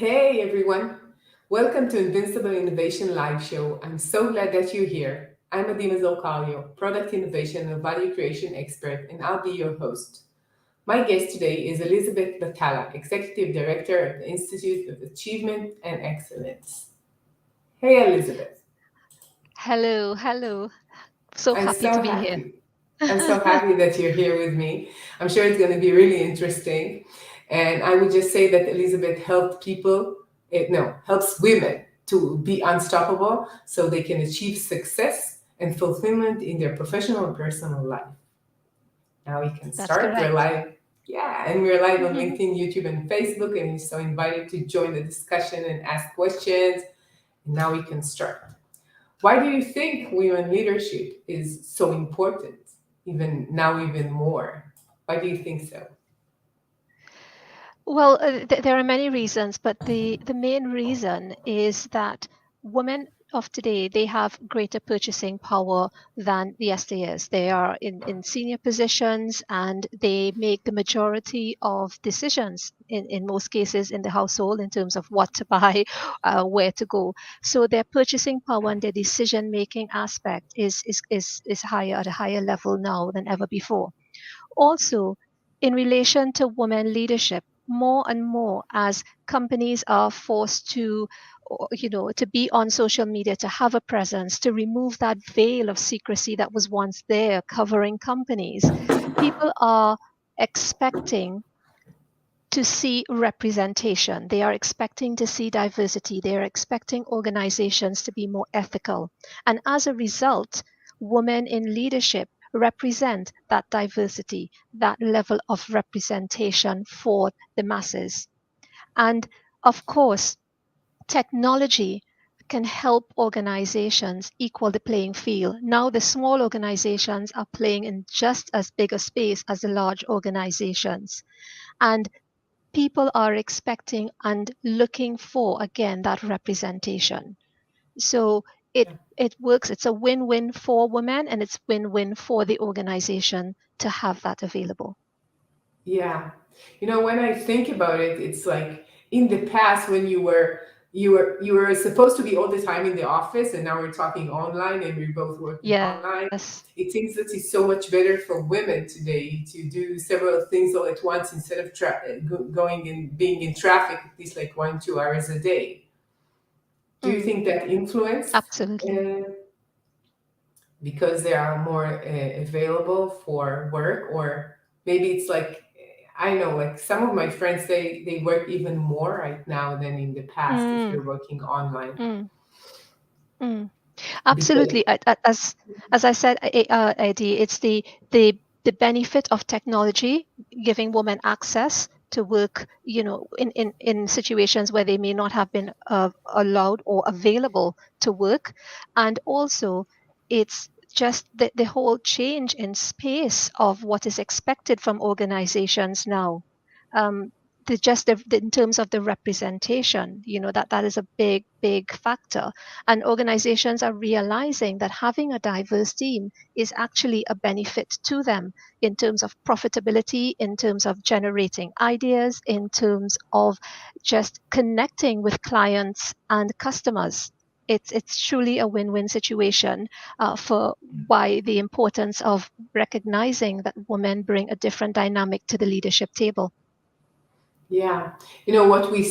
Hey everyone, welcome to Invincible Innovation Live Show. I'm so glad that you're here. I'm Adina Zolkalio, Product Innovation and Value Creation Expert, and I'll be your host. My guest today is Elizabeth Batalla, Executive Director at the Institute of Achievement and Excellence. Hey Elizabeth, Hello. So I'm happy so to be here. happy. I'm so happy that you're here with me. I'm sure it's going to be really interesting. And I would just say that Elizabeth helped people, helps women to be unstoppable so they can achieve success and fulfillment in their professional and personal life. Now we can That's start. We're correct. live. Yeah, and we're live on Mhm. LinkedIn, YouTube, and Facebook. And you're so invited to join the discussion and ask questions. And now we can start. Why do you think women leadership is so important, even now, even more? Why do you think so? Well, there are many reasons, but the main reason is that women of today they have greater purchasing power than the yesteryears. They are in senior positions and they make the majority of decisions in most cases in the household in terms of what to buy, where to go. So their purchasing power and their decision making aspect is higher at a higher level now than ever before. Also, in relation to women leadership, more and more as companies are forced to to be on social media, to have a presence, to remove that veil of secrecy that was once there covering companies, people are expecting to see representation. They are expecting to see diversity. They are expecting organizations to be more ethical. And as a result, women in leadership represent that diversity, that level of representation for the masses. And of course, technology can help organizations equal the playing field. Now, the small organizations are playing in just as big a space as the large organizations. And people are expecting and looking for again that representation. So it works. It's a win-win for women and it's win-win for the organization to have that available. Yeah. When I think about it, it's like in the past when you were supposed to be all the time in the office, and now we're talking online and we're both working online. Yes. It seems that it's so much better for women today to do several things all at once instead of going and being in traffic at least like 1 2 hours a day. Do you Mm, think that influenced absolutely. uh, because they are more available for work, or maybe it's like I know, like some of my friends, they work even more right now than in the past if Mm, they're working online mm, mm. because Absolutely. As I said, Eddie, it's the benefit of technology giving women access to work, in situations where they may not have been allowed or available to work. And also, it's just the whole change in space of what is expected from organizations now. Um, in terms of the representation, that is a big factor, and organizations are realizing that having a diverse team is actually a benefit to them in terms of profitability, in terms of generating ideas, in terms of just connecting with clients and customers. It's truly a win-win situation for why the importance of recognizing that women bring a different dynamic to the leadership table. yeah, what you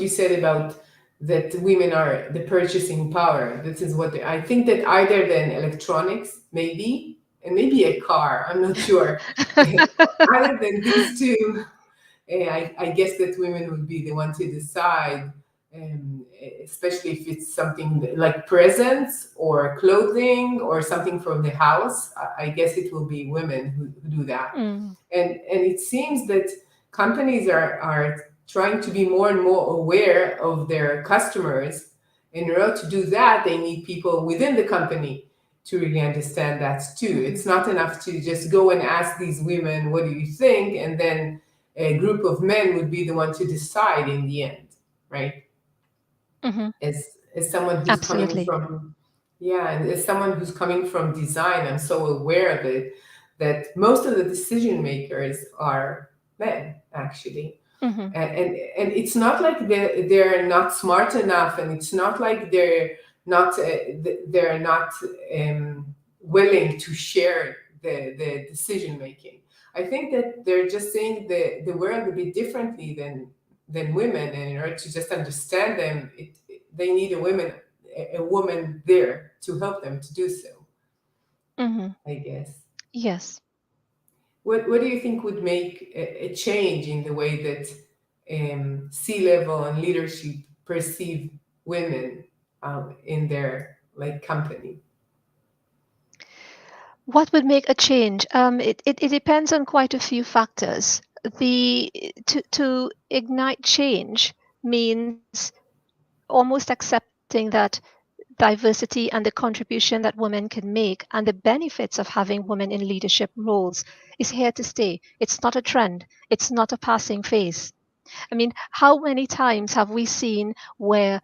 said about that women are the purchasing power. This is what I think, that either than electronics, maybe, and maybe a car, I'm not sure. Other than these two, I guess that women would be the one to decide, especially if it's something like presents or clothing or something from the house. I guess it will be women who do that. Mm, And it seems that companies are trying to be more and more aware of their customers. In order to do that, they need people within the company to really understand that too. mhm, It's not enough to just go and ask these women, what do you think? And then a group of men would be the one to decide in the end, right? mhm. As someone who's coming Absolutely. from, yeah, and as someone who's coming from design, I'm so aware of it that most of the decision makers are men, actually. Mm-hmm. And it's not like they're not smart enough, and it's not like they're not willing to share the decision making. I think that they're just seeing the world a bit differently than women, and in order to just understand them, they need a woman there to help them to do so, Mm-hmm. I guess. Yes. What do you think would make a change in the way that C-level and leadership perceive women in their like company? What would make a change? It depends on quite a few factors. To ignite change means almost accepting that diversity and the contribution that women can make and the benefits of having women in leadership roles is here to stay. It's not a trend. It's not a passing phase. I mean, how many times have we seen where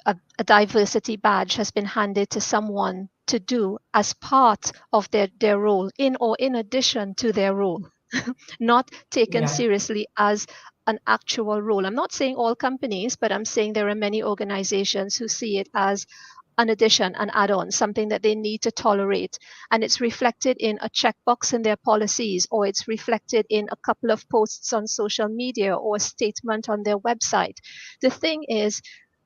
a diversity badge has been handed to someone to do as part of their role in addition to their role, not taken Yeah, seriously as an actual role. I'm not saying all companies, but I'm saying there are many organizations who see it as an addition, an add on, something that they need to tolerate. And it's reflected in a checkbox in their policies, or it's reflected in a couple of posts on social media or a statement on their website. The thing is,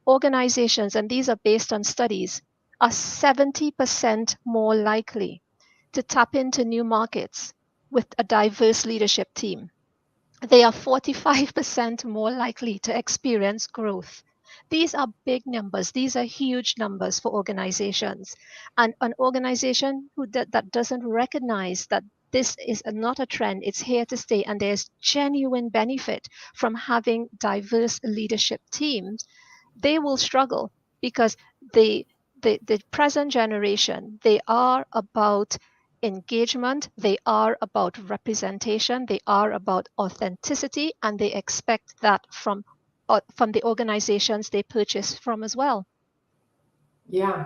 organizations, and these are based on studies, are 70% more likely to tap into new markets with a diverse leadership team. They are 45% more likely to experience growth. These are big numbers. These are huge numbers for organizations. And an organization that doesn't recognize that this is not a trend, it's here to stay, and there's genuine benefit from having diverse leadership teams, they will struggle because the the present generation, they are about engagement, they are about representation, they are about authenticity, and they expect that from the organizations they purchase from as well. yeah.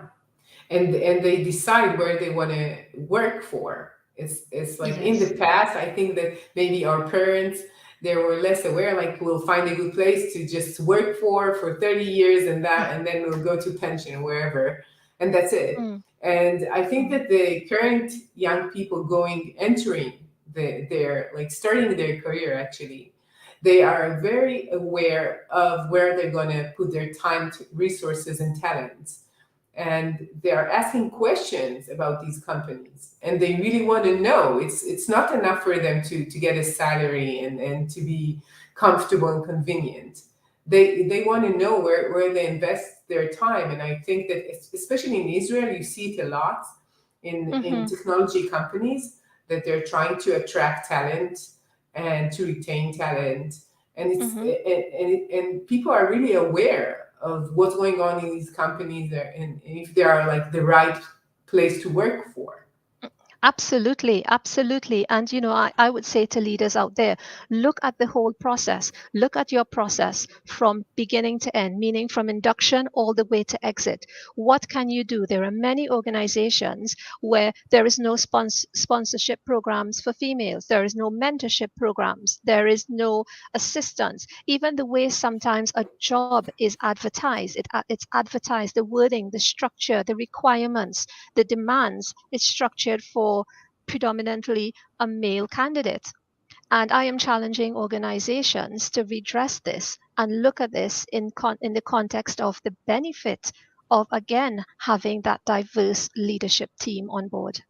And they decide where they want to work for. It's like in the Yes. past, I think that maybe our parents, they were less aware, like we'll find a good place to just work for 30 years, and then we'll go to pension wherever, and that's it. Mm, And I think mm, that the current young people entering their like starting their career, actually, they are very aware of where they're going to put their time, resources, and talents, and they are asking questions about these companies, and they really want to know. It's not enough for them to get a salary and to be comfortable and convenient. They want to know where they invest their time. And I think that especially in Israel, you see it a lot in mhm, technology companies, that they're trying to attract talent and to retain talent. And mhm. and people are really aware of what's going on in these companies, and if they are like the right place to work for. Absolutely, absolutely. And, I would say to leaders out there, look at the whole process. Look at your process from beginning to end, meaning from induction all the way to exit. What can you do? There are many organizations where there is no sponsorship programs for females, there is no mentorship programs, there is no assistance. Even the way sometimes a job is advertised, it's advertised, the wording, the structure, the requirements, the demands, is structured for predominantly a male candidate. And I am challenging organizations to redress this and look at this in the context of the benefit of, again, having that diverse leadership team on board.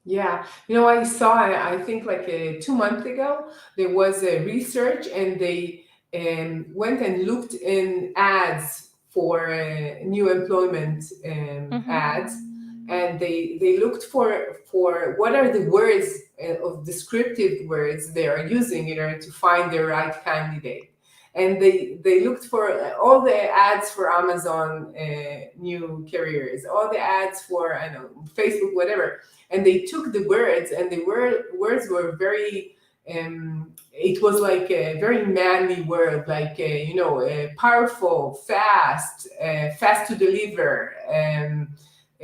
Yeah, I saw, I think like 2 months ago, there was a research, and they went and looked in ads for new employment Mm-hmm. ads, and they looked for what are the words of descriptive words they are using in order to find the right candidate. And they looked for all the ads for Amazon new careers, all the ads for, I don't know, Facebook, whatever, and they took the words, and the words were very it was like a very manly word, like powerful, fast to deliver,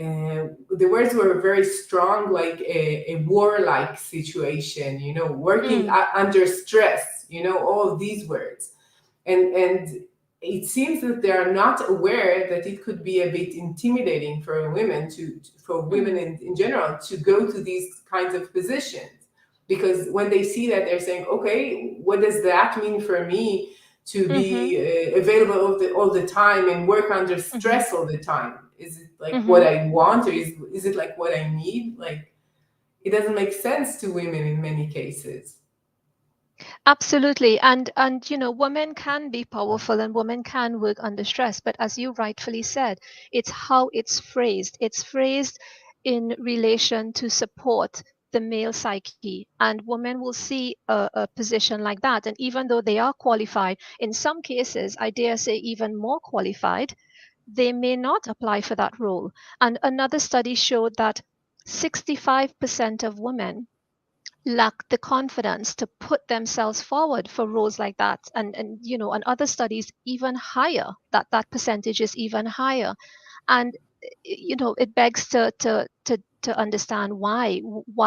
the words were very strong, like a warlike situation, working Mm, under stress, all these words. And it seems that they are not aware that it could be a bit intimidating for women for women mm, in general to go to these kinds of positions, because when they see that, they're saying, okay, what does that mean for me to mm-hmm, be available all the time and work under mm-hmm, stress all the time? Is it like what mm-hmm. I want, or is it like what I need? Like, it doesn't make sense to women in many cases. Absolutely. And women can be powerful and women can work under stress, but as you rightfully said, it's how it's phrased. It's phrased in relation to support the male psyche, and women will see a position like that, and even though they are qualified, in some cases, I dare say even more qualified, they may not apply for that role. And another study showed that 65% of women lack the confidence to put themselves forward for roles like that, and other studies even higher, that percentage is even higher. And it begs to understand why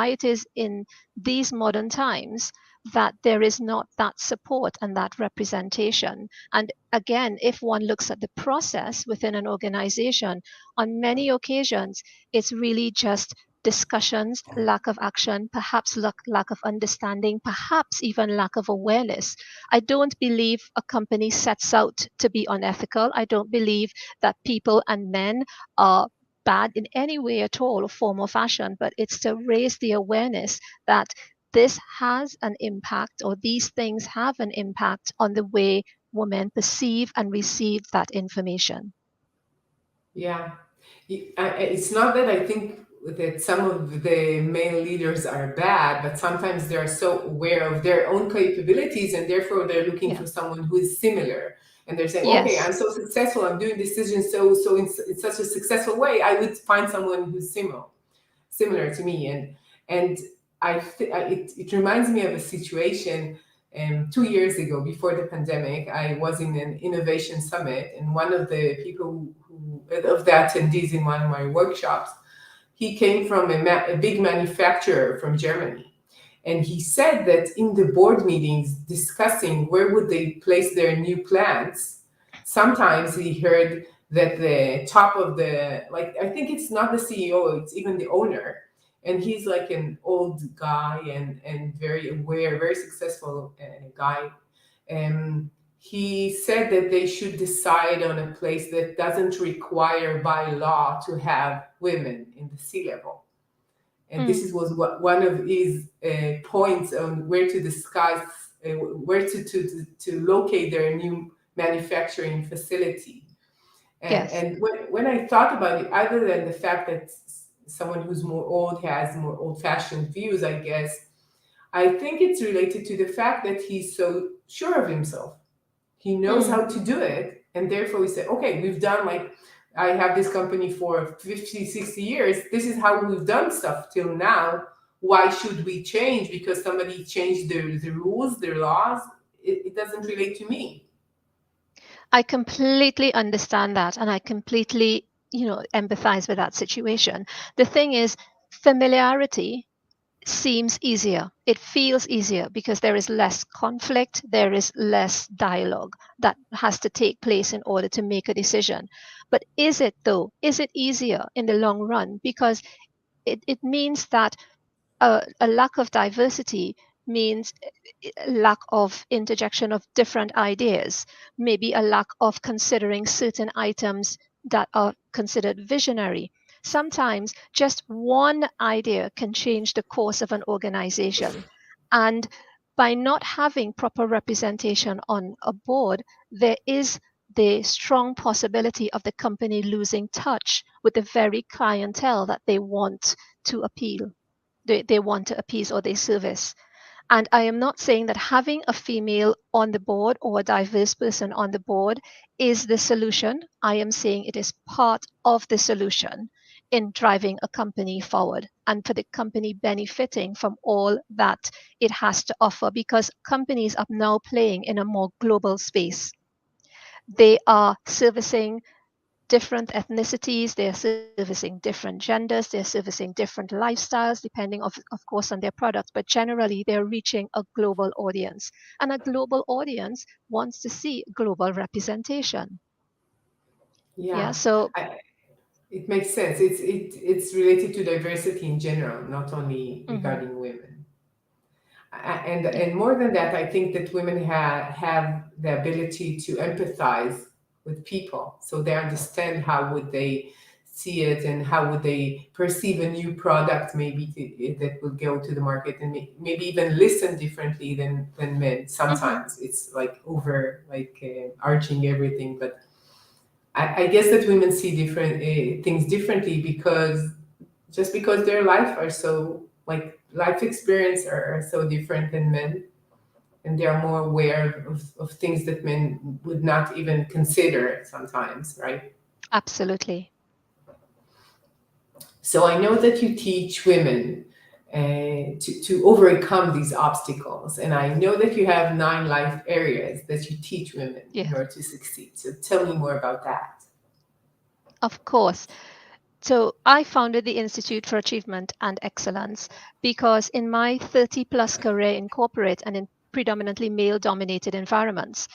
it is in these modern times that there is not that support and that representation. And again, if one looks at the process within an organization, on many occasions it's really just discussions, lack of action, perhaps lack of understanding, perhaps even lack of awareness. I don't believe a company sets out to be unethical. I don't believe that people and men are bad in any way at all, or form or fashion, but it's to raise the awareness that this has an impact, or these things have an impact on the way women perceive and receive that information. Yeah. It's not that I think that some of the male leaders are bad, but sometimes they are so aware of their own capabilities and therefore they're looking Yeah. for someone who is similar. And they're saying, okay, Yes. I'm so successful, I'm doing decisions so in such a successful way, I would find someone who's similar to me. And it reminds me of a situation 2 years ago, before the pandemic. I was in an innovation summit, and one of the people of the attendees in one of my workshops, he came from a big manufacturer from Germany. And he said that in the board meetings discussing where would they place their new plants, sometimes he heard that the top of the, like, I think it's not the CEO, it's even the owner. And he's like an old guy and very aware, very successful guy. And he said that they should decide on a place that doesn't require by law to have women in the sea level. And this Mm, is, was what, one of his points on where to discuss, where to locate their new manufacturing facility. yes. And when I thought about it, other than the fact that someone who's more old has more old-fashioned views, I guess, I think it's related to the fact that he's so sure of himself. He knows Mm. how to do it, and therefore we say, okay, we've done, like, I have this company for 50, 60 years, this is how we've done stuff till now. Why should we change because somebody changed the rules, their laws? It doesn't relate to me. I completely understand that, and I completely, empathize with that situation. The thing is, familiarity seems easier. It feels easier because there is less conflict, there is less dialogue that has to take place in order to make a decision. But is it though? Is it easier in the long run? Because it means that a lack of diversity means a lack of interjection of different ideas, maybe a lack of considering certain items that are considered visionary. Sometimes just one idea can change the course of an organization. And by not having proper representation on a board, there is the strong possibility of the company losing touch with the very clientele that they want to appeal, they want to appease or they service. And I am not saying that having a female on the board or a diverse person on the board is the solution. I am saying it is part of the solution in driving a company forward and for the company benefiting from all that it has to offer, because companies are now playing in a more global space. They are servicing different ethnicities, they're servicing different genders, they're servicing different lifestyles, depending of course on their products, but generally they're reaching a global audience. And a global audience wants to see global representation. Yeah, Yeah, so it makes sense. It's related to diversity in general, not only mhm, regarding women. And yeah, more than that, I think that women have the ability to empathize with people, so they understand how would they see it and how would they perceive a new product maybe that will go to the market, and maybe even listen differently than men. mhm, Sometimes it's like over like arching everything, but I guess that women see different things differently because just because their life are so like life experience are so different than men, and they are more aware of things that men would not even consider sometimes, right? absolutely. So I know that you teach women to overcome these obstacles, and I know that you have 9 life areas that you teach women in Yeah, order to succeed. So tell me more about that. of course. So I founded the Institute for Achievement and Excellence because in my 30 plus career in corporate and in predominantly male dominated environments,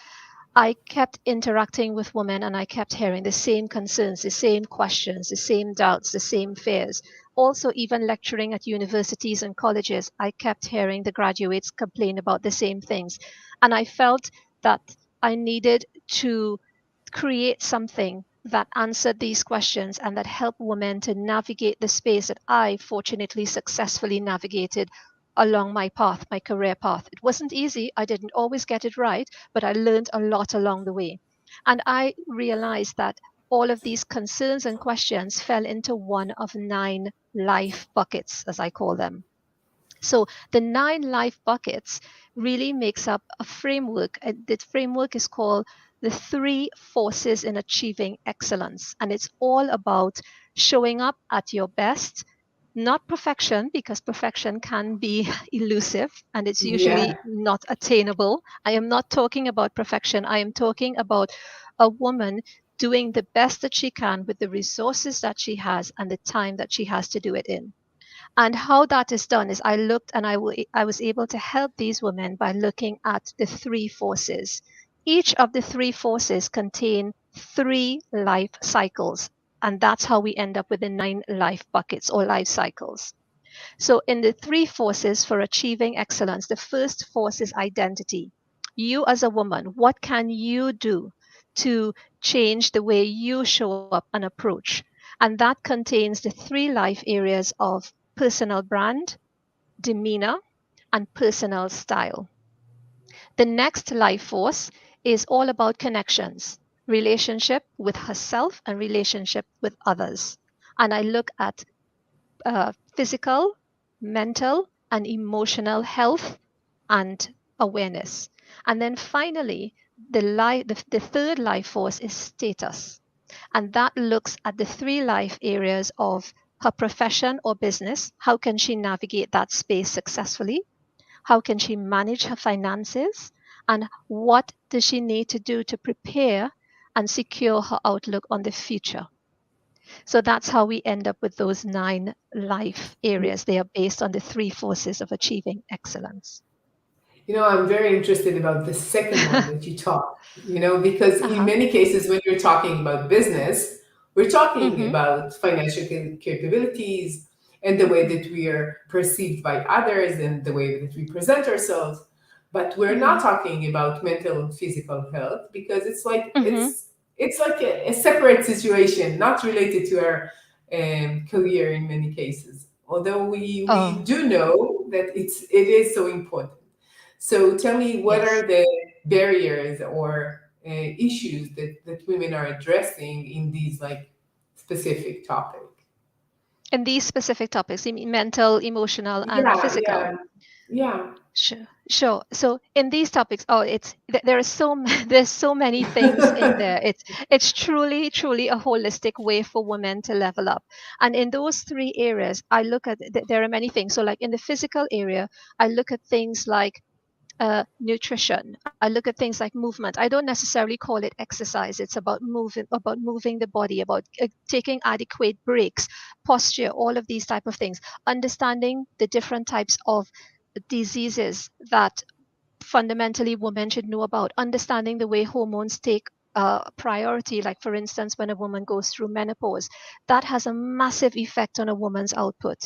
I kept interacting with women and I kept hearing the same concerns, the same questions, the same doubts, the same fears. Also, even lecturing at universities and colleges, I kept hearing the graduates complain about the same things. And I felt that I needed to create something that answered these questions and that helped women to navigate the space that I fortunately successfully navigated along my path, my career path. It wasn't easy. I didn't always get it right, but I learned a lot along the way. And I realized that all of these concerns and questions fell into one of 9 life buckets, as I call them. So the 9 life buckets really makes up a framework. The framework is called the 3 forces in achieving excellence. And it's all about showing up at your best, not perfection, because perfection can be elusive and it's Yeah. usually not attainable. I am not talking about perfection. I am talking about a woman doing the best that she can with the resources that she has and the time that she has to do it in. And how that is done is I looked and I was able to help these women by looking at the 3 forces. Each of the 3 forces contain 3 life cycles. And that's how we end up with the 9 life buckets or life cycles. So, in the 3 forces for achieving excellence, the first force is identity. You, as a woman, what can you do to change the way you show up and approach? And that contains the 3 life areas of personal brand, demeanor, and personal style. The next life force is all about connections, relationship with herself and relationship with others. And I look at physical, mental, and emotional health and awareness. And then finally, the third life force is status. And that looks at the 3 life areas of her profession or business. How can she navigate that space successfully? How can she manage her finances? And what does she need to do to prepare and secure her outlook on the future? So that's how we end up with those 9 life areas. They are based on the 3 forces of achieving excellence. I'm very interested about the second one that you taught, because in Uh-huh. many cases, when you're talking about business, we're talking Mm-hmm. about financial capabilities and the way that we are perceived by others and the way that we present ourselves. But we're not Mm-hmm. talking about mental and physical health because it's like Mm-hmm. it's like a separate situation, not related to our career in many cases. Although we Oh, do know that it is so important. So tell me, what yes. are the barriers or issues that women are addressing in these like specific topic? And these specific topics, you mean mental, emotional, and Yeah, physical. yeah, yeah. Sure, sure. So in these topics, oh, there are there's so many things in there. It's truly a holistic way for women to level up. And in those 3 areas, I look at there are many things. So like in the physical area, I look at things like nutrition. I look at things like movement. I don't necessarily call it exercise. It's about moving the body, about taking adequate breaks, posture, all of these type of things. Understanding the different types of diseases that fundamentally women should know about. Understanding the way hormones take priority, like for instance, when a woman goes through menopause, that has a massive effect on a woman's output.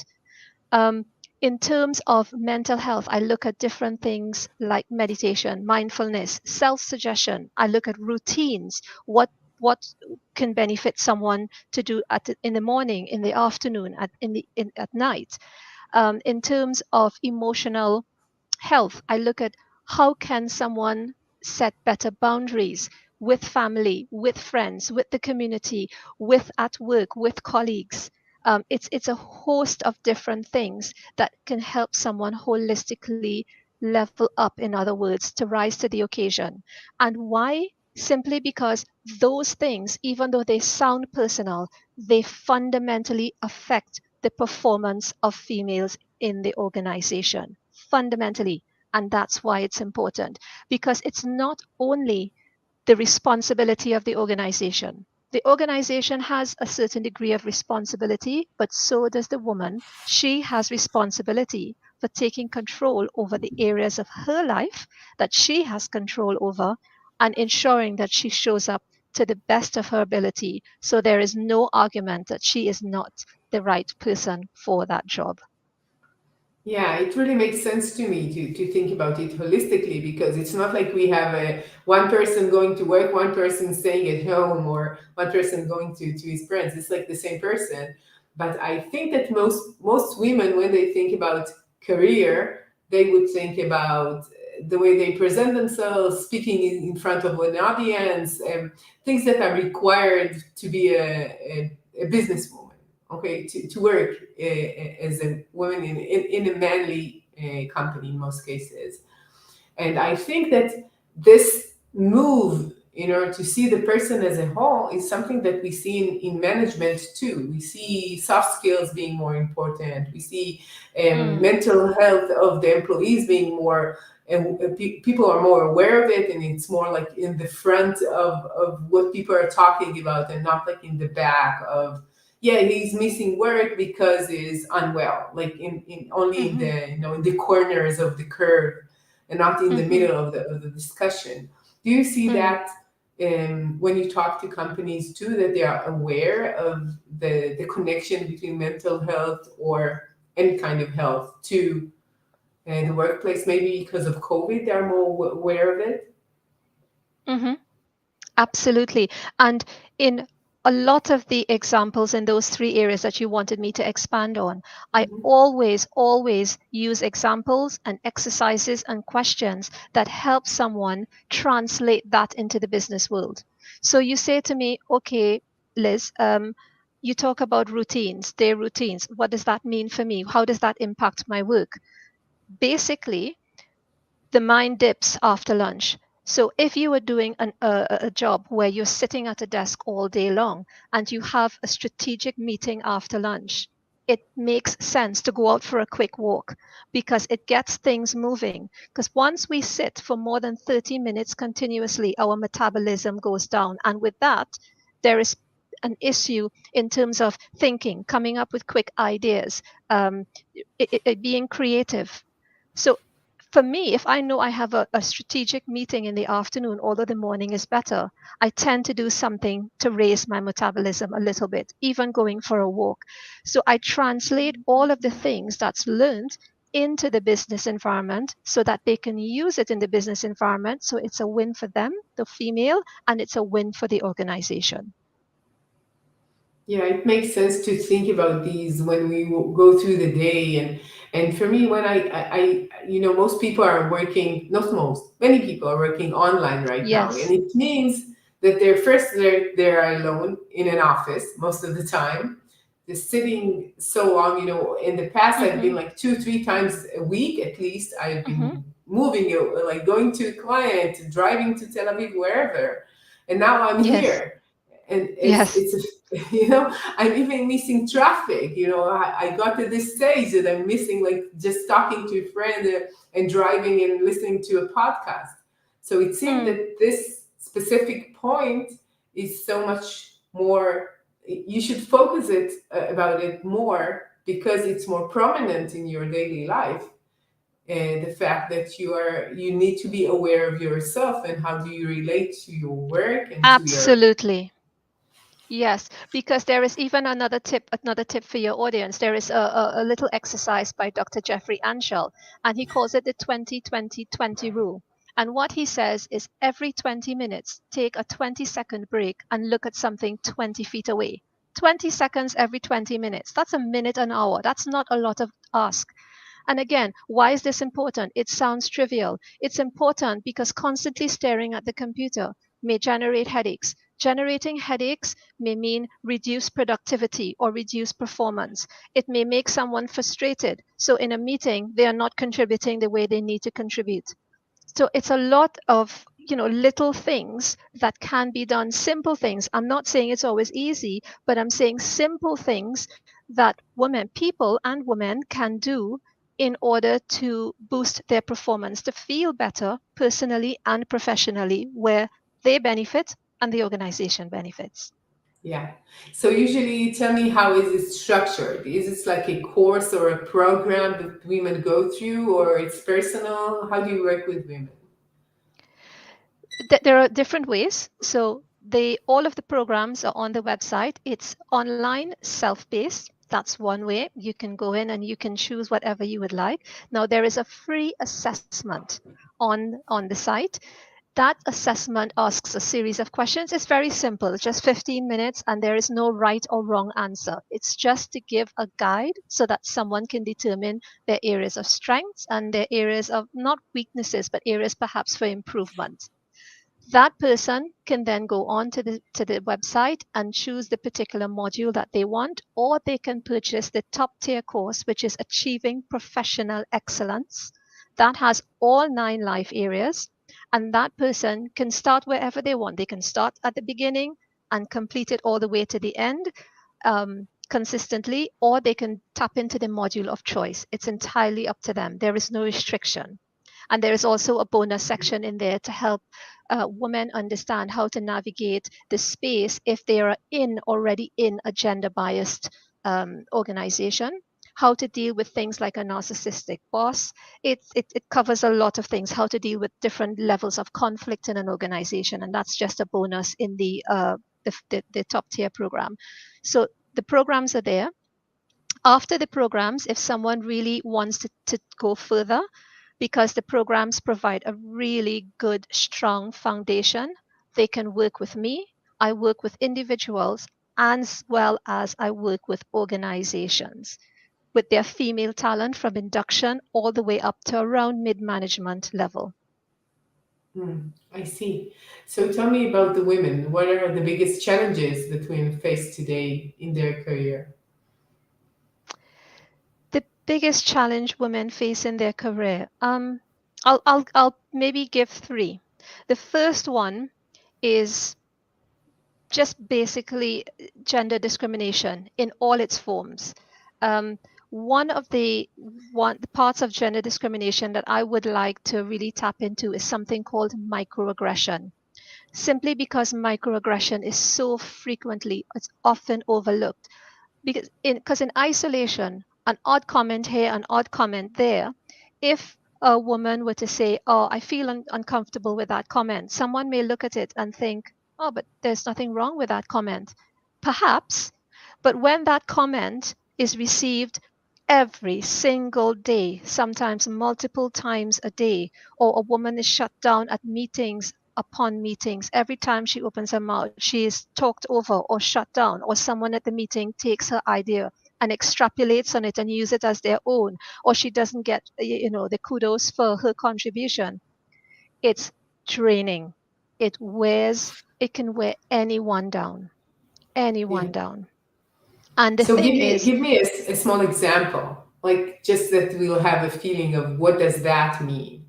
um, in terms of mental health, I look at different things like meditation, mindfulness, self-suggestion. I look at routines. What can benefit someone to do in the morning, in the afternoon, at night. In terms of emotional health, I look at how can someone set better boundaries with family, with friends, with the community, with at work, with colleagues. It's a host of different things that can help someone holistically level up, in other words, to rise to the occasion. And why? Simply because those things, even though they sound personal, they fundamentally affect the performance of females in the organization. Fundamentally. And that's why it's important, because it's not only the responsibility of the organization. The organization has a certain degree of responsibility, but so does the woman. She has responsibility for taking control over the areas of her life that she has control over, and ensuring that she shows up to the best of her ability. So there is no argument that she is not the right person for that job. Yeah, it really makes sense to me to think about it holistically, because it's not like we have one person going to work, one person staying at home, or one person going to his friends. It's like the same person. But I think that most women, when they think about career, they would think about the way they present themselves, speaking in front of an audience, things that are required to be a businesswoman, okay, to work as a woman in a manly company in most cases. And I think that this move, to see the person as a whole, is something that we see in management too. We see soft skills being more important. We see Mm, mental health of the employees being more, and people are more aware of it, and it's more like in the front of what people are talking about, and not like in the back of, yeah, he's missing work because he's unwell, like in only in mm-hmm, the, in the corners of the curve, and not in the mm-hmm, middle of the discussion. Do you see mm. that when you talk to companies too, that they are aware of the connection between mental health or any kind of health to the workplace? Maybe because of COVID, they're more aware of it. Mm-hmm. Absolutely. And in a lot of the examples in those three areas that you wanted me to expand on, I Mhm. always use examples and exercises and questions that help someone translate that into the business world. So you say to me, okay, Liz, you talk about routines, day routines. What does that mean for me? How does that impact my work? Basically, the mind dips after lunch. So if you are doing a job where you're sitting at a desk all day long and you have a strategic meeting after lunch, it makes sense to go out for a quick walk because it gets things moving. Because once we sit for more than 30 minutes continuously, our metabolism goes down. And with that, there is an issue in terms of thinking, coming up with quick ideas, um, being creative. So for me, if I know I have a strategic meeting in the afternoon, although the morning is better, I tend to do something to raise my metabolism a little bit, even going for a walk. So I translate all of the things that's learned into the business environment so that they can use it in the business environment. So it's a win for them, the female, and it's a win for the organization. Yeah, it makes sense to think about these when we go through the day, and for me, when most people are working, not most, many people are working online right now, and Yes. it means that they're alone in an office most of the time. They're sitting so long. In the past, I've been Mm-hmm. like 2, 3 times a week at least. I've Mm-hmm. been moving, like going to a client, driving to Tel Aviv, wherever, and now I'm Yes. here. and Yes. it's I'm even missing traffic. I got to this stage that I'm missing, like, just talking to a friend, and driving and listening to a podcast. So it seemed Mm, that this specific point is so much more, you should focus it about it more, because it's more prominent in your daily life. And the fact that you need to be aware of yourself, and how do you relate to your work and to your. absolutely. Yes, because there is even another tip for your audience. There is a little exercise by Dr. Jeffrey Anshel, and he calls it the 20-20-20 rule. And what he says is every 20 minutes, take a 20-second break and look at something 20 feet away. 20 seconds every 20 minutes. That's a minute an hour. That's not a lot of ask. And again, why is this important? It sounds trivial. It's important because constantly staring at the computer may generate headaches. Generating headaches may mean reduced productivity or reduced performance. It may make someone frustrated. So in a meeting, they are not contributing the way they need to contribute. So it's a lot of little things that can be done, simple things. I'm not saying it's always easy, but I'm saying simple things that women, people and women can do in order to boost their performance, to feel better personally and professionally, where they benefit and the organization benefits. Yeah. So usually, tell me, how is it structured? Is it like a course or a program that women go through, or it's personal? How do you work with women? There are different ways. So they all of the programs are on the website. It's online, self-paced. That's one way. You can go in and you can choose whatever you would like. Now there is a free assessment on the site. That assessment asks a series of questions. It's very simple. It's just 15 minutes and there is no right or wrong answer. It's just to give a guide so that someone can determine their areas of strengths and their areas of not weaknesses, but areas perhaps for improvement. That person can then go on to the website and choose the particular module that they want, or they can purchase the top tier course, which is Achieving Professional Excellence. That has all 9 life areas, and that person can start wherever they want. They can start at the beginning and complete it all the way to the end, consistently, or they can tap into the module of choice. It's entirely up to them. There is no restriction. And there is also a bonus section in there to help women understand how to navigate the space if they are already in a gender biased organization, how to deal with things like a narcissistic boss. It covers a lot of things, how to deal with different levels of conflict in an organization. And that's just a bonus in the top tier program. So the programs are there. After the programs, if someone really wants to go further, because the programs provide a really good, strong foundation, they can work with me. I work with individuals as well as I work with organizations with their female talent from induction all the way up to around mid management level. I see. So tell me about the women. What are the biggest challenges that women face today in their career? The biggest challenge women face in their career. I'll maybe give three. The first one is just basically gender discrimination in all its forms. Um, one of the parts of gender discrimination that I would like to really tap into is something called microaggression. Simply because microaggression is so frequently, it's often overlooked. Because in isolation, an odd comment here, an odd comment there, if a woman were to say, "Oh, I feel uncomfortable with that comment," someone may look at it and think, "Oh, but there's nothing wrong with that comment." Perhaps, but when that comment is received every single day, sometimes multiple times a day, or a woman is shut down at meetings upon meetings, every time she opens her mouth, she is talked over or shut down, or someone at the meeting takes her idea and extrapolates on it and use it as their own, or she doesn't get the kudos for her contribution. It's draining. It can wear anyone down, Yeah. anyone down. And the So thing is, give me a small example, like, just that we'll have a feeling of what does that mean.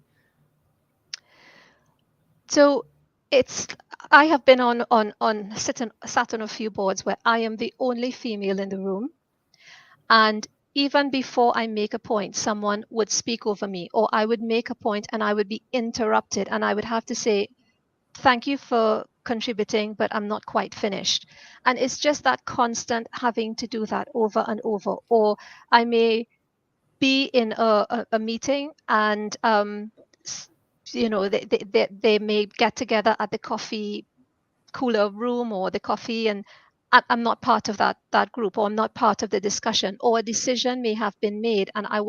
so it's I have been on sat on a few boards where I am the only female in the room, and even before I make a point, someone would speak over me, or I would make a point and I would be interrupted, and I would have to say, "Thank you for contributing, but I'm not quite finished." And it's just that constant having to do that over and over. Or I may be in a meeting, and s- they may get together at the coffee cooler room or the coffee, and I'm not part of that group, or I'm not part of the discussion, or a decision may have been made and I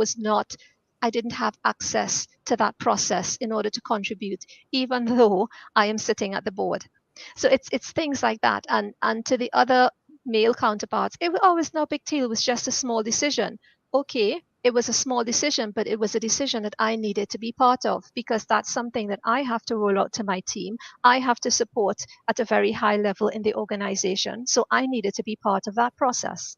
didn't have access to that process in order to contribute, even though I am sitting at the board. So it's things like that. And to the other male counterparts, it was always no big deal, it was just a small decision. Okay, it was a small decision, but it was a decision that I needed to be part of, because that's something that I have to roll out to my team. I have to support at a very high level in the organization. So I needed to be part of that process.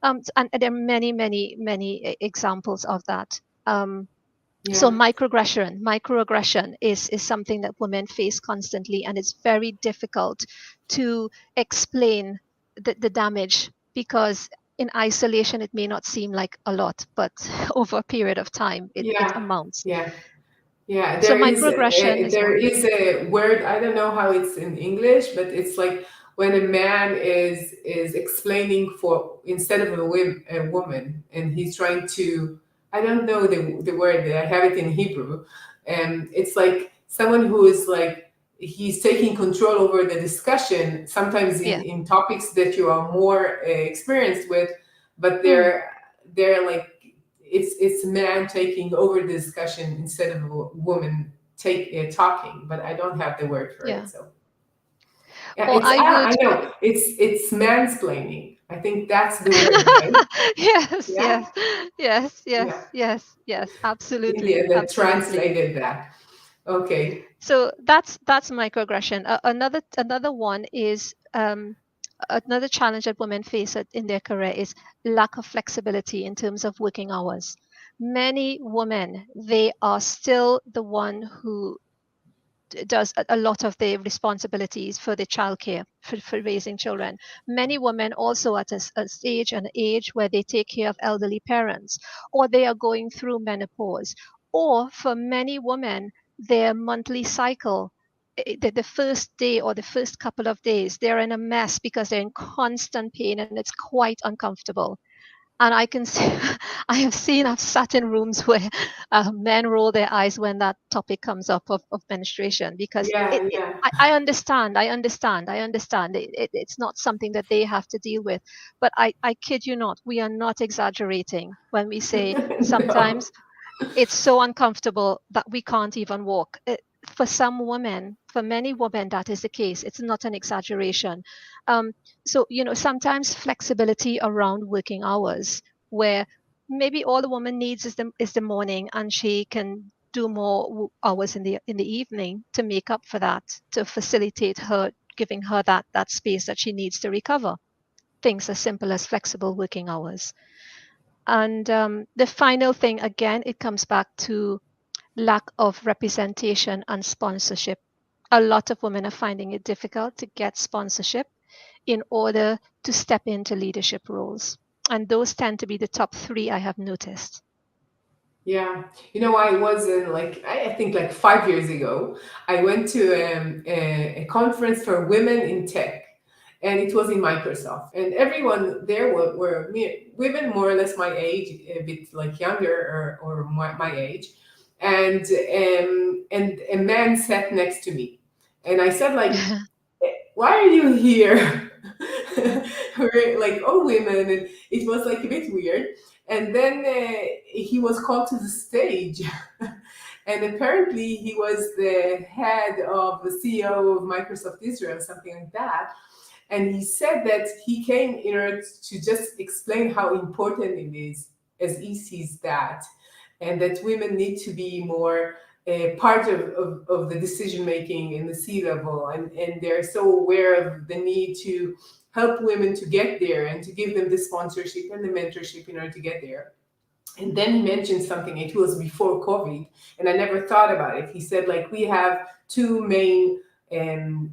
And there are many, many, many examples of that. So Yeah, microaggression is something that women face constantly, and it's very difficult to explain the damage, because in isolation it may not seem like a lot, but over a period of time it yeah, amounts. yeah. Yeah, So microaggression is there one. is a word, I don't know how it's in English, but it's like when a man is explaining for instead of a woman, and he's trying to, I don't know the word, I have it in Hebrew, and it's like someone who is like he's taking control over the discussion, sometimes Yeah. in topics that you are more experienced with, but Mm. they're like it's man taking over the discussion instead of a woman talking, but I don't have the word for it. Yeah. So yeah, Or I I would. know it's mansplaining. I think that's the word, right? Yes, Yeah, yes, yes, yeah. yes, yes, yes, absolutely, India that absolutely. translated that. Okay. So that's microaggression. Another one is another challenge that women face in their career is lack of flexibility in terms of working hours. Many women, they are still the one who does a lot of the responsibilities for the childcare, for raising children. Many women also at a stage, an age where they take care of elderly parents, or they are going through menopause, or for many women, their monthly cycle, the first day or the first couple of days, they're in a mess because they're in constant pain and it's quite uncomfortable. And I can see, I've sat in rooms where men roll their eyes when that topic comes up of menstruation, because Yeah, yeah. I understand, it's not something that they have to deal with. But I kid you not, we are not exaggerating when we say No. sometimes it's so uncomfortable that we can't even walk. For some women, for many women, that is the case. It's not an exaggeration. Um, so, sometimes flexibility around working hours, where maybe all the woman needs is the morning, and she can do more hours in the evening to make up for that, to facilitate her, giving her that space that she needs to recover. Things as simple as flexible working hours. And the final thing, again, it comes back to lack of representation and sponsorship. A lot of women are finding it difficult to get sponsorship in order to step into leadership roles. And those tend to be the top three I have noticed. Yeah, I was in like I think like 5 years ago. I went to a conference for women in tech, and it was in Microsoft, and everyone there were women more or less my age, a bit like younger or my age, and a man sat next to me, and I said like, why are you here? We're like all women, and it was like a bit weird. And then he was called to the stage, and apparently he was the head of the CEO of Microsoft Israel, something like that. And he said that he came in order to just explain how important it is, as he sees that, and that women need to be more part of the decision making in the C level, and they're so aware of the need to help women to get there and to give them the sponsorship and the mentorship in order to get there. And then he mentioned something, it was before COVID, and I never thought about it. He said, like, we have two main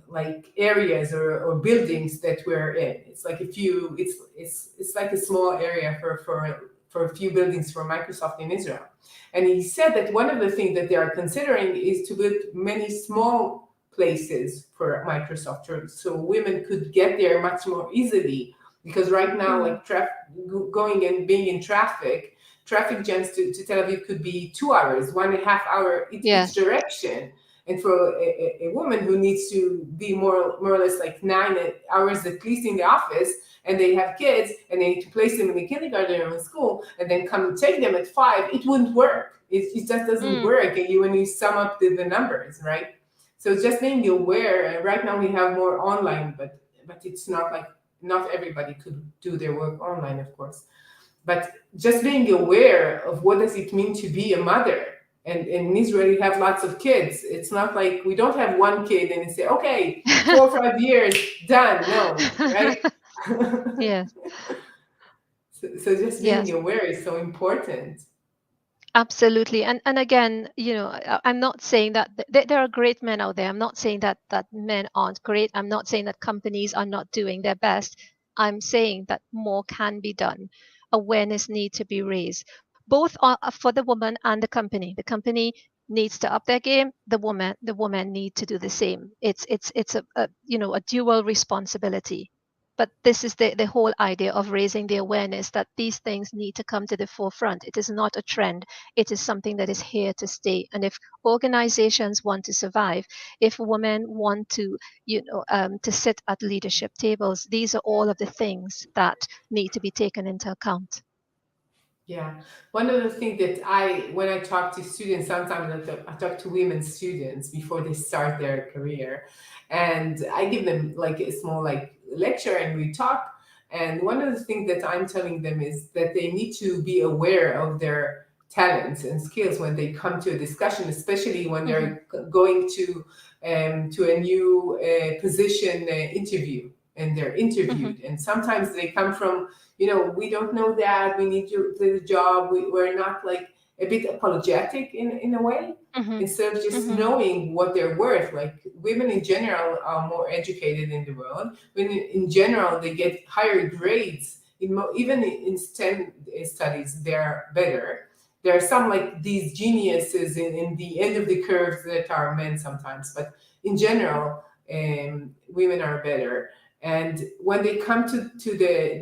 like areas or buildings that we're in. It's like a few. It's like a small area for a few buildings for Microsoft in Israel. And he said that one of the things that they are considering is to build many small places for Microsoft, so women could get there much more easily. Because right now, Mm. like going and being in traffic jams to Tel Aviv could be 2 hours, 1.5 hour each Yes. direction. And for a woman who needs to be more or less like 9 hours at least in the office, and they have kids, and they need to place them in the kindergarten or in school, and then come and take them at 5, it wouldn't work. It just doesn't Mm. work when you sum up the numbers, right? So just being aware. And right now we have more online, but it's not like not everybody could do their work online, of course. But just being aware of what does it mean to be a mother. And in Israel, you have lots of kids. It's not like we don't have one kid and you say, okay, 4 or 5 years, done. No, right? Yes. So just being Yes. aware is so important. Absolutely. And again, I'm not saying that there are great men out there. I'm not saying that men aren't great. I'm not saying that companies are not doing their best. I'm saying that more can be done. Awareness need to be raised, both for the woman and the company. The company needs to up their game. The woman need to do the same. It's a dual responsibility. But this is the whole idea of raising the awareness that these things need to come to the forefront. It is not a trend, it is something that is here to stay. And if organizations want to survive, if women want to sit at leadership tables, these are all of the things that need to be taken into account. Yeah. One of the things that when I talk to students, sometimes I talk to women students before they start their career, and I give them like a small like lecture and we talk. And one of the things that I'm telling them is that they need to be aware of their talents and skills when they come to a discussion, especially when Hmm. they're going to a new position interview and they're Hmm. interviewed. And sometimes they come from, we don't know that, we need to do the job. We're not like a bit apologetic in a way, Hmm. instead of just Hmm. knowing what they're worth. Like women in general are more educated in the world. Women in general, they get higher grades. Even in STEM studies, they're better. There are some like these geniuses in the end of the curve that are men sometimes, but in general, women are better. And when they come to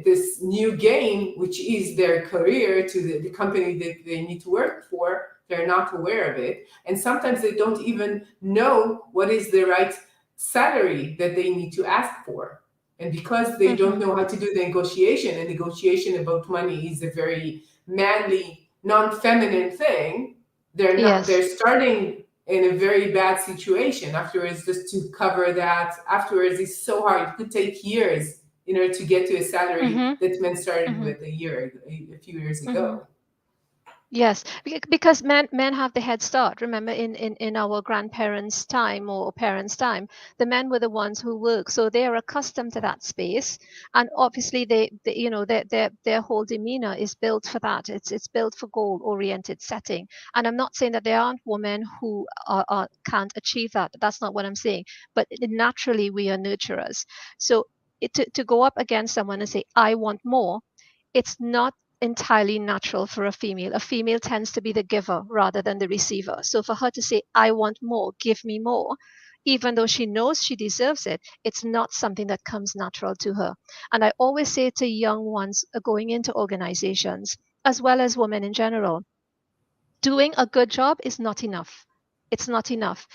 this new game, which is their career, to the company that they need to work for, they're not aware of it. And sometimes they don't even know what is the right salary that they need to ask for. And because they don't Hmm. know how to do the negotiation, and negotiation about money is a very manly, non-feminine thing, they're Yes. starting in a very bad situation afterwards. Just to cover that afterwards is so hard. It could take years in order to get to a salary Hmm. that men started Hmm. with a few years Hmm. ago. Yes, because men have the head start. Remember, in our grandparents' time or parents' time, the men were the ones who work, so they are accustomed to that space, and obviously their whole demeanor is built for that. It's built for goal-oriented setting. And I'm not saying that there aren't women who can't achieve that. That's not what I'm saying. But naturally, we are nurturers. So to go up against someone and say, "I want more," it's not entirely natural for a female. A female tends to be the giver rather than the receiver. So for her to say, "I want more, give me more," even though she knows she deserves it, it's not something that comes natural to her. And I always say to young ones going into organizations, as well as women in general, doing a good job is not enough. It's not enough.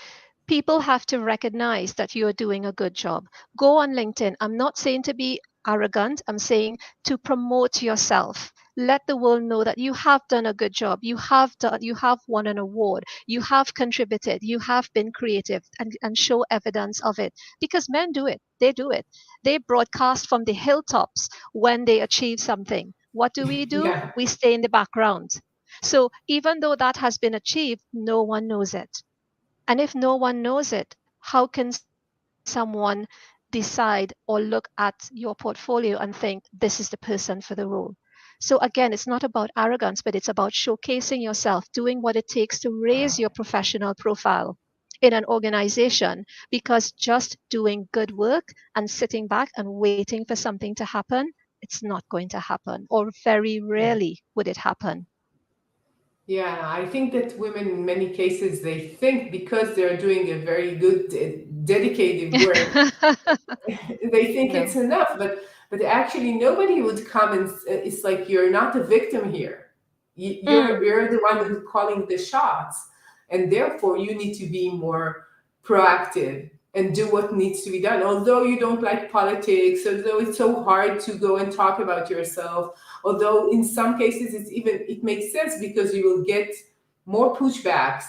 People have to recognize that you're doing a good job. Go on LinkedIn. I'm not saying to be arrogant, I'm saying to promote yourself. Let the world know that you have done a good job. You have won an award. You have contributed. You have been creative, and show evidence of it. Because men do it. They do it. They broadcast from the hilltops when they achieve something. What do? Yeah. We stay in the background. So even though that has been achieved, no one knows it. And if no one knows it, how can someone decide or look at your portfolio and think this is the person for the role? So again, it's not about arrogance, but it's about showcasing yourself, doing what it takes to raise your professional profile. in an organization, because just doing good work and sitting back and waiting for something to happen, it's not going to happen, or very Yeah. rarely would it happen. Yeah, I think that women in many cases they think because they're doing a very good dedicated work, they think it's No. enough, but actually nobody would come and it's like you're not a victim here. Mm, You're the one who's calling the shots, and therefore you need to be more proactive and do what needs to be done. Although you don't like politics, although it's so hard to go and talk about yourself, although in some cases it makes sense because you will get more pushbacks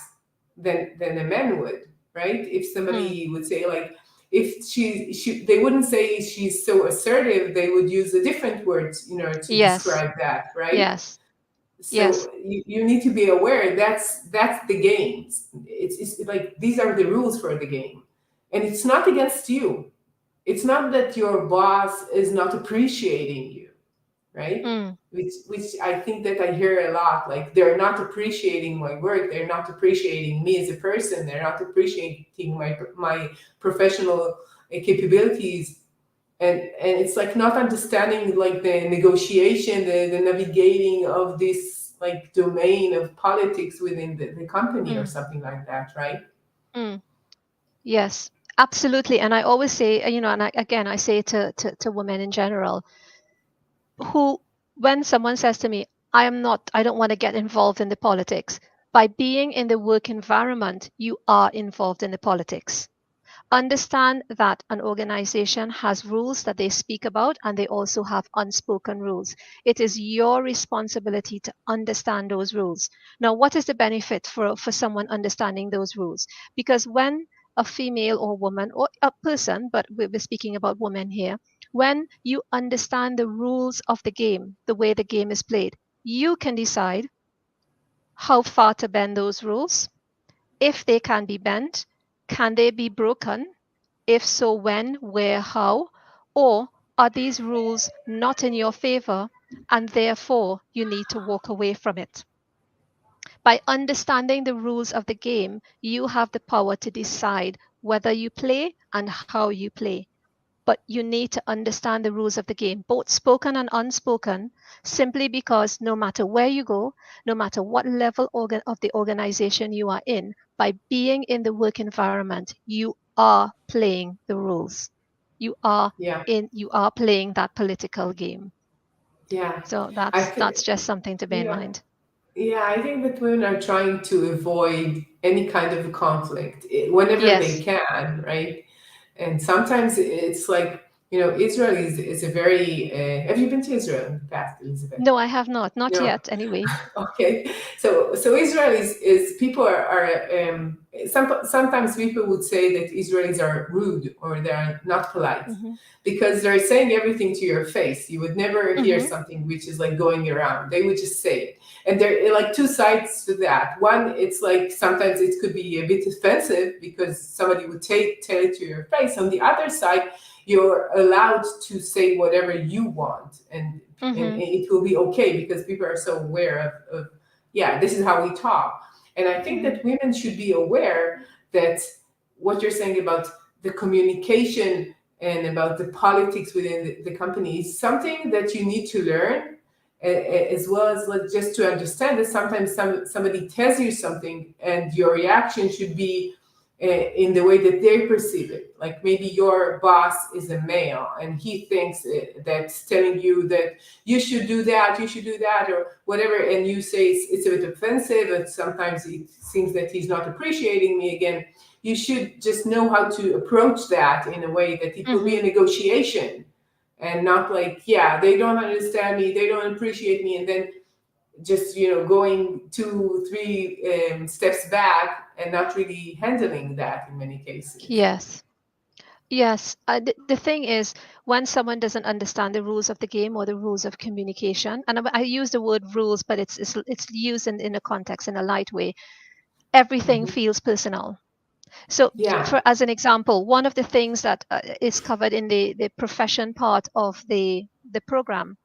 than a man would, right? If mm. somebody would say like, if she they wouldn't say she's so assertive, they would use a different word in order to Yes, describe that, right? yes, yes. So you need to be aware that's the games. It's like these are the rules for the game, and it's not against you. It's not that your boss is not appreciating you, right? Mm, Which I think that I hear a lot. Like they're not appreciating my work. They're not appreciating me as a person. They're not appreciating my professional capabilities. And it's like not understanding like the negotiation, the navigating of this like domain of politics within the company or mm, something like that, right? mm. Yes, absolutely. And I always say, and again, I say to women in general, who, when someone says to me, I don't want to get involved in the politics, by being in the work environment, you are involved in the politics. Understand that an organization has rules that they speak about, and they also have unspoken rules. It is your responsibility to understand those rules. Now, what is the benefit for someone understanding those rules? Because when a female or woman or a person, but we're speaking about women here, when you understand the rules of the game, the way the game is played, you can decide how far to bend those rules. If they can be bent, can they be broken? If so, when, where, how? Or are these rules not in your favor and therefore you need to walk away from it? By understanding the rules of the game, you have the power to decide whether you play and how you play. But you need to understand the rules of the game, both spoken and unspoken, simply because no matter where you go, no matter what level of the organization you are in, by being in the work environment, you are playing the rules. You are Yeah, you are playing that political game. yeah. So I that's think just something to bear in yeah. mind. Yeah, I think that women are trying to avoid any kind of conflict whenever they Yes. can, right? And sometimes it's like, Israel is a very. Have you been to Israel in the past, Elizabeth? No, I have not. Not No. yet, anyway. Okay, so Israel is people sometimes people would say that Israelis are rude or they are not polite Hmm. because they're saying everything to your face. You would never hear Hmm. something which is like going around. They would just say it, and there are like two sides to that. One, it's like sometimes it could be a bit offensive because somebody would tell it to your face. On the other side, you're allowed to say whatever you want, and Hmm. it will be okay because people are so aware of yeah, this is how we talk. And I think Hmm. that women should be aware that what you're saying about the communication and about the politics within the company is something that you need to learn, as well as like just to understand that sometimes somebody tells you something and your reaction should be in the way that they perceive it. Like maybe your boss is a male and he thinks that's telling you that you should do that, or whatever, and you say it's a bit offensive, and sometimes it seems that he's not appreciating me again. You should just know how to approach that in a way that it will be Hmm. a negotiation and not like, yeah, they don't understand me, they don't appreciate me, and then just going two three steps back and not really handling that in many cases. Yes. Yes, the thing is, when someone doesn't understand the rules of the game or the rules of communication, and I use the word rules, but it's used in a context, in a light way, everything Mhm. feels personal. So, Yeah, for as an example, one of the things that is covered in the profession part of the program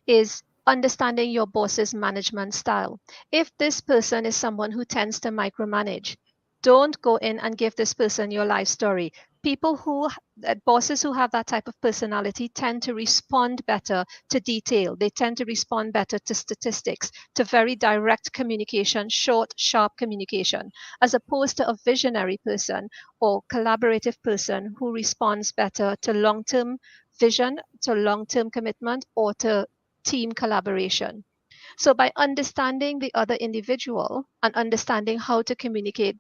is understanding your boss's management style. If this person is someone who tends to micromanage, Don't go in and give this person your life story. People bosses who have that type of personality tend to respond better to detail. They tend to respond better to statistics, to very direct communication, short, sharp communication, as opposed to a visionary person or collaborative person who responds better to long term vision, to long term commitment, or to team collaboration. So, by understanding the other individual and understanding how to communicate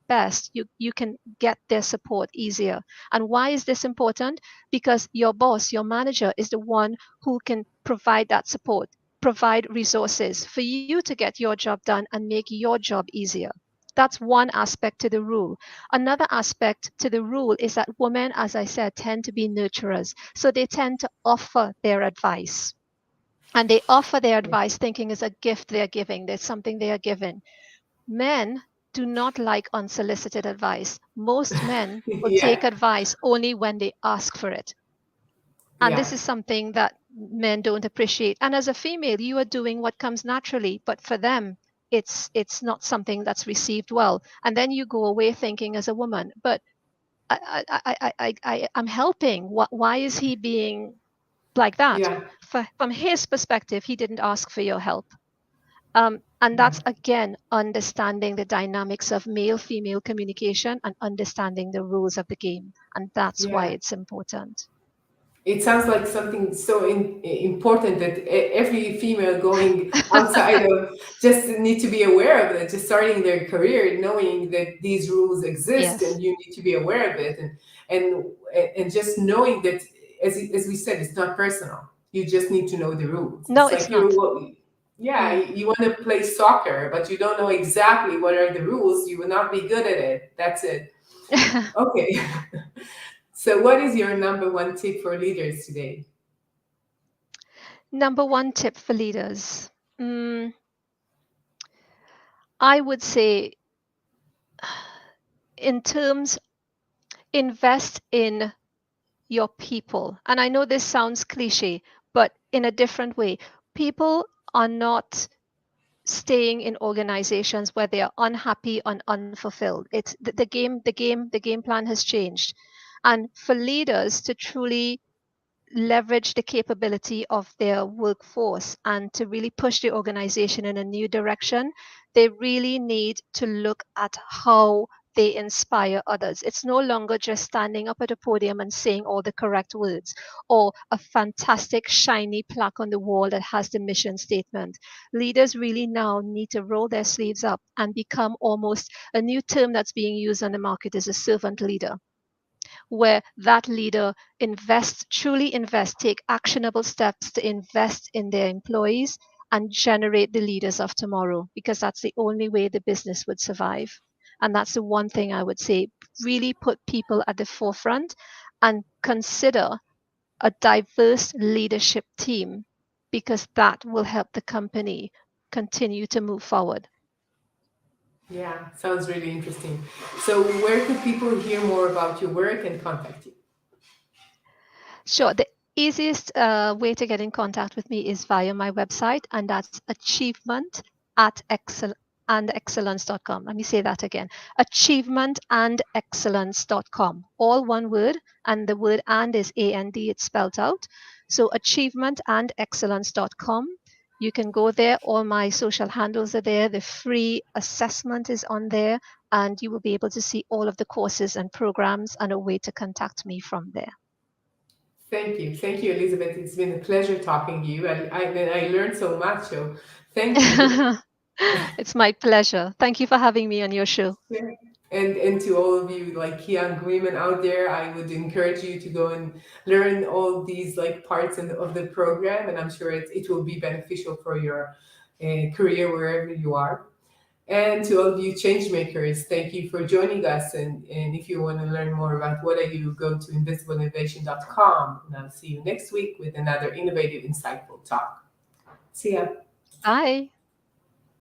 best, you can get their support easier. And why is this important? Because your boss, your manager, is the one who can provide that support, provide resources for you to get your job done and make your job easier. That's one aspect to the rule. Another aspect to the rule is that women, as I said, tend to be nurturers. So they tend to offer their advice. And they offer their advice thinking it's a gift they're giving, there's something they are given. Men do not like unsolicited advice. Most men will take Yeah, advice only when they ask for it. And yeah, this is something that men don't appreciate. And as a female, you are doing what comes naturally, but for them, it's not something that's received well. And then you go away thinking as a woman, but I'm helping. Why is he being like that? yeah, From his perspective, he didn't ask for your help. And yeah, that's again understanding the dynamics of male female communication and understanding the rules of the game. And that's why yeah. it's important. It sounds like something so important that every female going outside of just need to be aware of it, just starting their career, knowing that these rules exist Yes. and you need to be aware of it, and and just knowing that, as we said, it's not personal. You just need to know the rules. No, It's it's like not. yeah, Mm. you want to play soccer, but you don't know exactly what are the rules. You will not be good at it. That's it. Okay. So, what is your number one tip for leaders today? Number one tip for leaders. Mm, I would say, in terms, invest in your people. And I know this sounds cliche, but in a different way. People are not staying in organizations where they are unhappy and unfulfilled. It's the game plan has changed. And for leaders to truly leverage the capability of their workforce and to really push the organization in a new direction, they really need to look at how they inspire others. It's no longer just standing up at a podium and saying all the correct words or a fantastic shiny plaque on the wall that has the mission statement. Leaders really now need to roll their sleeves up and become almost a new term that's being used on the market is a servant leader, where that leader truly invest, take actionable steps to invest in their employees and generate the leaders of tomorrow, because that's the only way the business would survive. And that's the one thing I would say, really put people at the forefront and consider a diverse leadership team, because that will help the company continue to move forward. Yeah, sounds really interesting. So, where could people hear more about your work and contact you? Sure. The easiest way to get in contact with me is via my website, and that's achievement at excellence.com. Let me say that again: achievementandexcellence.com. All one word, and the word and is AND, it's spelled out. So, achievementandexcellence.com. You can go there. All my social handles are there. The free assessment is on there, and you will be able to see all of the courses and programs and a way to contact me from there. Thank you, Elizabeth. It's been a pleasure talking to you. I learned so much. So, thank you. It's my pleasure. Thank you for having me on your show. Yeah. And to all of you like young women out there, I would encourage you to go and learn all these like parts of the program, and I'm sure it will be beneficial for your career wherever you are. And to all of you change makers, thank you for joining us. And if you want to learn more about what I do, go to invisibleinnovation.com. And I'll see you next week with another innovative, insightful talk. See ya. Bye.